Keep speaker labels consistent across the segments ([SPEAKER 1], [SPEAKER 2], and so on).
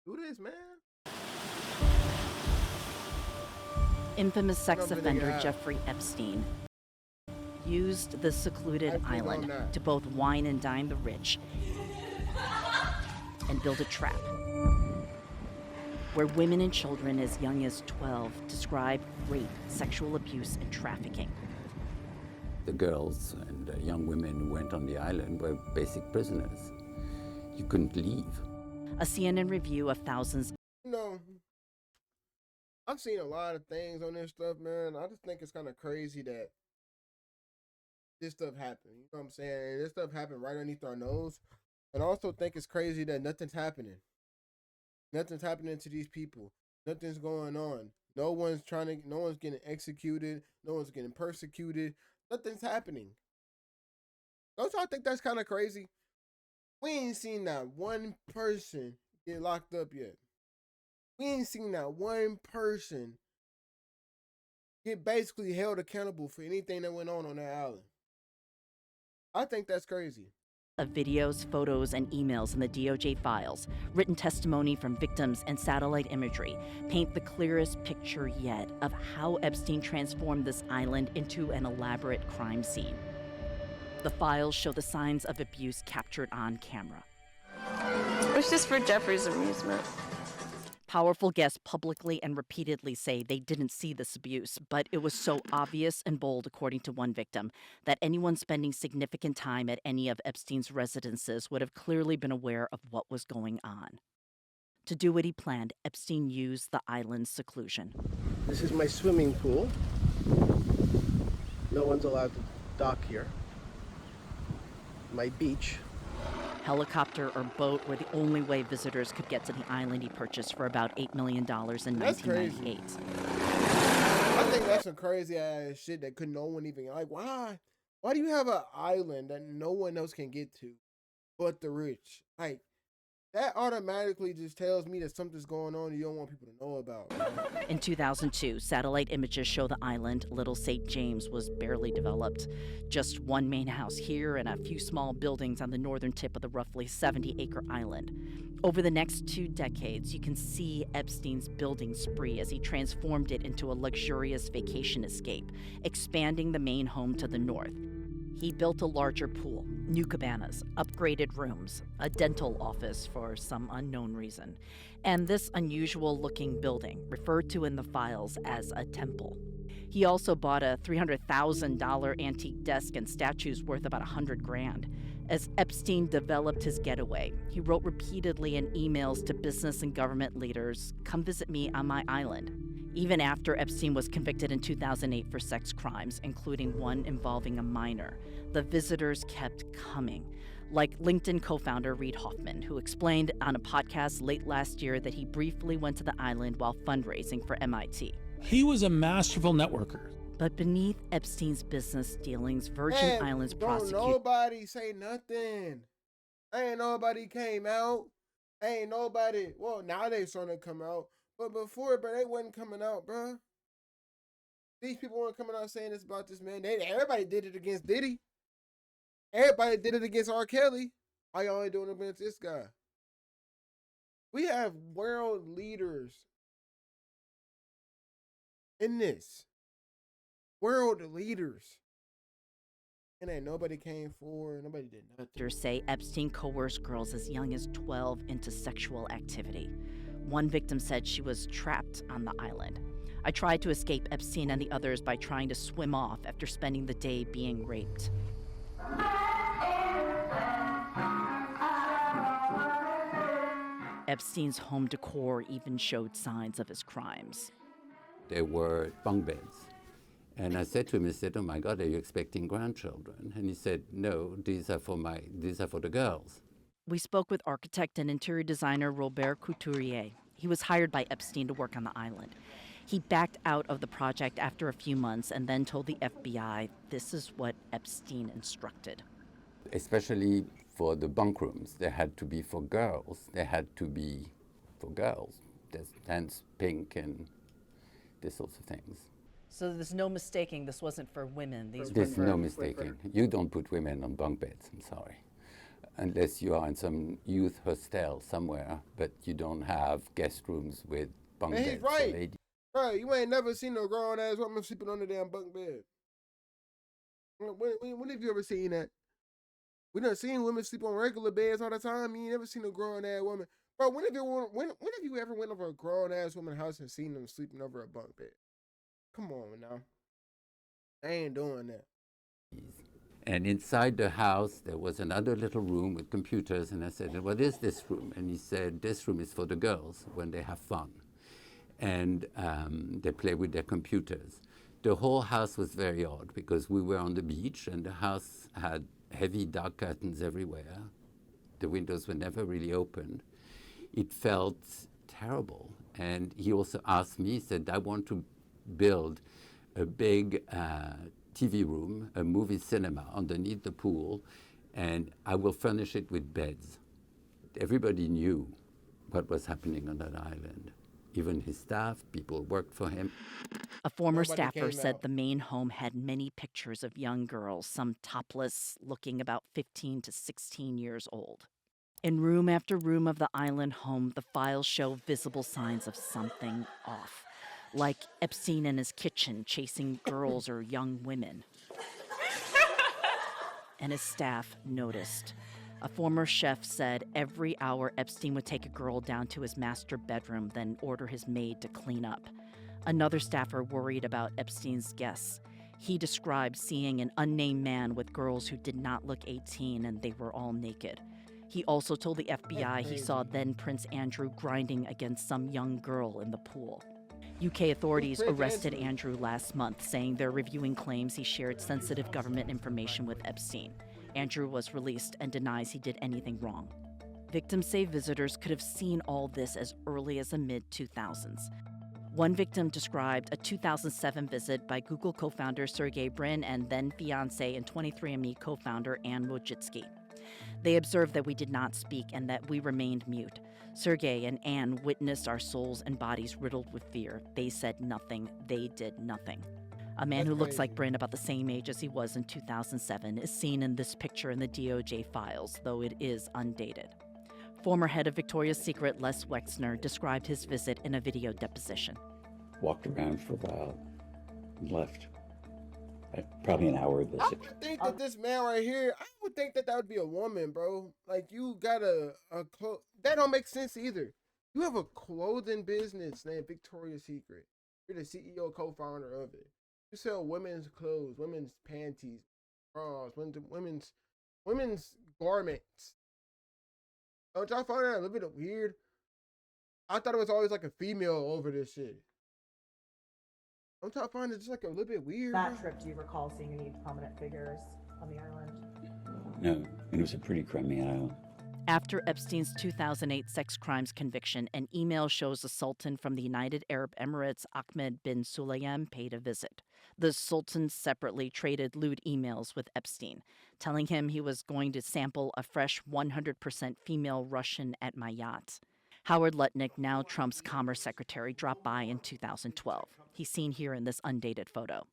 [SPEAKER 1] Do this, man.
[SPEAKER 2] Infamous sex offender Jeffrey Epstein used the secluded island to both wine and dine the rich and build a trap where women and children as young as 12 describe rape, sexual abuse, and trafficking.
[SPEAKER 3] The girls and young women who went on the island were basic prisoners. You couldn't leave.
[SPEAKER 2] A CNN review of thousands.
[SPEAKER 1] No. I've seen a lot of things on this stuff, man. I just think it's kind of crazy that this stuff happened. You know what I'm saying? And this stuff happened right underneath our nose. And I also think it's crazy that nothing's happening. Nothing's happening to these people. Nothing's going on. No one's getting executed. No one's getting persecuted. Nothing's happening. Don't y'all think that's kind of crazy? We ain't seen that one person get locked up yet. We ain't seen that one person get basically held accountable for anything that went on that island. I think that's crazy.
[SPEAKER 2] Of videos, photos, and emails in the DOJ files, written testimony from victims, and satellite imagery paint the clearest picture yet of how Epstein transformed this island into an elaborate crime scene. The files show the signs of abuse captured on camera.
[SPEAKER 4] It was just for Jeffrey's amusement.
[SPEAKER 2] Powerful guests publicly and repeatedly say they didn't see this abuse, but it was so obvious and bold, according to one victim, that anyone spending significant time at any of Epstein's residences would have clearly been aware of what was going on. To do what he planned, Epstein used the island's seclusion.
[SPEAKER 5] This is my swimming pool. No one's allowed to dock here. My beach.
[SPEAKER 2] Helicopter or boat were the only way visitors could get to the island he purchased for about $8 million in 1998.
[SPEAKER 1] I think that's some crazy ass shit that no one even, like, why? Why do you have an island that no one else can get to but the rich? Like, that automatically just tells me that something's going on you don't want people to know about.
[SPEAKER 2] In 2002, satellite images show the island, Little St. James, was barely developed. Just one main house here and a few small buildings on the northern tip of the roughly 70-acre island. Over the next 2 decades, you can see Epstein's building spree as he transformed it into a luxurious vacation escape, expanding the main home to the north. He built a larger pool, new cabanas, upgraded rooms, a dental office for some unknown reason, and this unusual-looking building, referred to in the files as a temple. He also bought a $300,000 antique desk and statues worth about $100,000. As Epstein developed his getaway, he wrote repeatedly in emails to business and government leaders, "Come visit me on my island." Even after Epstein was convicted in 2008 for sex crimes, including one involving a minor, the visitors kept coming. Like LinkedIn co-founder Reid Hoffman, who explained on a podcast late last year that he briefly went to the island while fundraising for MIT.
[SPEAKER 6] He was a masterful networker.
[SPEAKER 2] But beneath Epstein's business dealings, Virgin Islands prosecutors...
[SPEAKER 1] Don't nobody say nothing. Ain't nobody came out. Ain't nobody... Well, now they starting to come out. But before, bro, they wasn't coming out, bro. These people weren't coming out saying this about this man. Everybody did it against Diddy. Everybody did it against R. Kelly. Why y'all ain't doing it against this guy? We have world leaders in this. World leaders. And ain't nobody came forward. Nobody did nothing.
[SPEAKER 2] Say Epstein coerced girls as young as 12 into sexual activity. One victim said she was trapped on the island. I tried to escape Epstein and the others by trying to swim off after spending the day being raped. Epstein's home decor even showed signs of his crimes.
[SPEAKER 3] There were bunk beds. And I said to him, "Oh my God, are you expecting grandchildren?" And he said, "No, these are for the girls."
[SPEAKER 2] We spoke with architect and interior designer Robert Couturier. He was hired by Epstein to work on the island. He backed out of the project after a few months and then told the FBI this is what Epstein instructed.
[SPEAKER 3] Especially for the bunk rooms, they had to be for girls. They had to be for girls. There's hence pink and these sorts of things.
[SPEAKER 2] So there's no mistaking this wasn't for women.
[SPEAKER 3] There's no mistaking. You don't put women on bunk beds, I'm sorry. unless you are in some youth hostel somewhere, but you don't have guest rooms with bunk
[SPEAKER 1] And
[SPEAKER 3] beds
[SPEAKER 1] he's
[SPEAKER 3] for
[SPEAKER 1] right.
[SPEAKER 3] ladies.
[SPEAKER 1] Bro, you ain't never seen no grown ass woman sleeping on the damn bunk bed. When have you ever seen that? We done seen women sleep on regular beds all the time. You ain't never seen a grown ass woman. Bro, when have you ever went over a grown ass woman's house and seen them sleeping over a bunk bed? Come on now. I ain't doing that.
[SPEAKER 3] And inside the house, there was another little room with computers. And I said, what is this room? And he said, this room is for the girls when they have fun. And they play with their computers. The whole house was very odd because we were on the beach and the house had heavy dark curtains everywhere. The windows were never really opened. It felt terrible. And he also asked me, he said, I want to build a big TV room, a movie cinema underneath the pool, and I will furnish it with beds. Everybody knew what was happening on that island. Even his staff, people worked for him.
[SPEAKER 2] A former
[SPEAKER 1] Nobody
[SPEAKER 2] staffer
[SPEAKER 1] came
[SPEAKER 2] said
[SPEAKER 1] out.
[SPEAKER 2] the main home had many pictures of young girls, some topless, looking about 15 to 16 years old. In room after room of the island home, the files show visible signs of something off, like Epstein in his kitchen chasing girls or young women. And his staff noticed. A former chef said every hour Epstein would take a girl down to his master bedroom, then order his maid to clean up. Another staffer worried about Epstein's guests. He described seeing an unnamed man with girls who did not look 18 and they were all naked. He also told the FBI he saw then Prince Andrew grinding against some young girl in the pool. UK authorities
[SPEAKER 1] Prince
[SPEAKER 2] arrested
[SPEAKER 1] Andrew?
[SPEAKER 2] Andrew last month, saying they're reviewing claims he shared sensitive government information with Epstein. Andrew was released and denies he did anything wrong. Victims say visitors could have seen all this as early as the mid-2000s. One victim described a 2007 visit by Google co-founder Sergey Brin and then fiancé and 23andMe co-founder Anne Wojcicki. They observed that we did not speak and that we remained mute. Sergey and Anne witnessed our souls and bodies riddled with fear. They said nothing. They did nothing. A man
[SPEAKER 1] That's
[SPEAKER 2] who looks
[SPEAKER 1] crazy.
[SPEAKER 2] like Brin, about the same age as he was in 2007, is seen in this picture in the DOJ files, though it is undated. Former head of Victoria's Secret, Les Wexner, described his visit in a video deposition.
[SPEAKER 7] Walked around for a while and left. Probably an hour
[SPEAKER 1] I
[SPEAKER 7] visit.
[SPEAKER 1] would think that this man right here, I would think that would be a woman, bro. Like, you got a that don't make sense either. You have a clothing business named Victoria's Secret. You're the CEO, co-founder of it. You sell women's clothes, women's panties, bras, women's garments. Don't y'all find that a little bit weird? I thought it was always like a female over this shit. Don't y'all find it just like a little bit weird?
[SPEAKER 8] That
[SPEAKER 1] bro?
[SPEAKER 8] trip, do you recall seeing any prominent figures on the island?
[SPEAKER 7] No, it was a pretty crummy island.
[SPEAKER 2] After Epstein's 2008 sex crimes conviction, an email shows the Sultan from the United Arab Emirates, Ahmed bin Sulayem, paid a visit. The Sultan separately traded lewd emails with Epstein, telling him he was going to sample a fresh 100% female Russian at my yacht. Howard Lutnick, now Trump's Commerce Secretary, dropped by in 2012. He's seen here in this undated photo.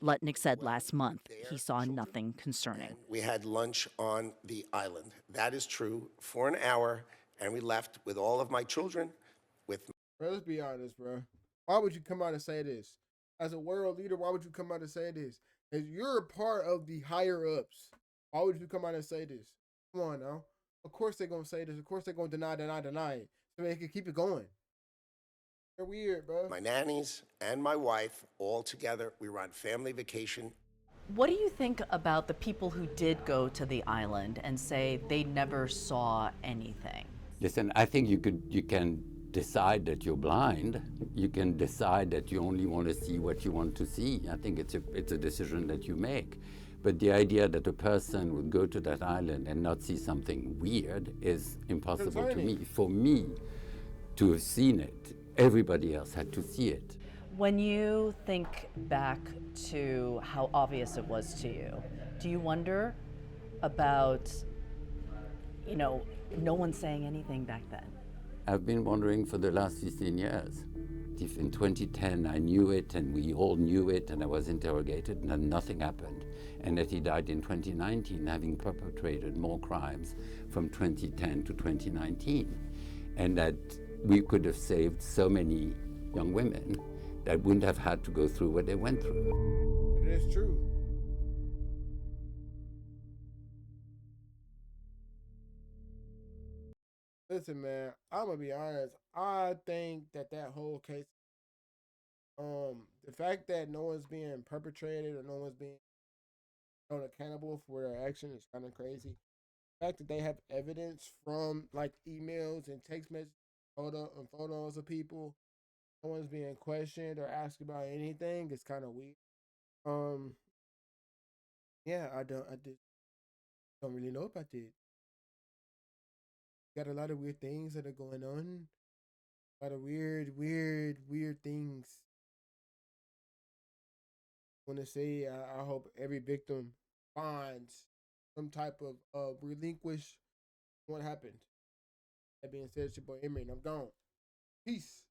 [SPEAKER 2] Lutnick said last month he saw nothing concerning.
[SPEAKER 9] We had lunch on the island. That is true, for an hour, and we left with all of my children.
[SPEAKER 1] Bro, let's be honest, bro. Why would you come out and say this? As a world leader, why would you come out and say this? If you're a part of the higher ups, why would you come out and say this? Come on now. Of course they're going to say this. Of course they're going to deny it. So they can keep it going. They're weird, bro.
[SPEAKER 9] My nannies and my wife, all together, we were on family vacation.
[SPEAKER 2] What do you think about the people who did go to the island and say they never saw anything?
[SPEAKER 3] Listen, I think you can decide that you're blind. You can decide that you only want to see what you want to see. I think it's a decision that you make. But the idea that a person would go to that island and not see something weird is impossible to me. For me to have seen it, everybody else had to see it.
[SPEAKER 2] When you think back to how obvious it was to you, do you wonder about, no one saying anything back then?
[SPEAKER 3] I've been wondering for the last 15 years. if in 2010 I knew it and we all knew it and I was interrogated and then nothing happened, and that he died in 2019 having perpetrated more crimes from 2010 to 2019, and that we could have saved so many young women that wouldn't have had to go through what they went through.
[SPEAKER 1] It is true. Listen, man, I'm gonna be honest. I think that whole case, the fact that no one's being perpetrated or no one's being held accountable for their action is kind of crazy. The fact that they have evidence from like emails and text messages, photos of people, no one's being questioned or asked about anything is kind of weird. Um, yeah, I just don't really know about that. Got a lot of weird things that are going on. A lot of weird things. I want to say I hope every victim finds some type of relinquish what happened. That being said, it's your boy Emery, and I'm gone. Peace.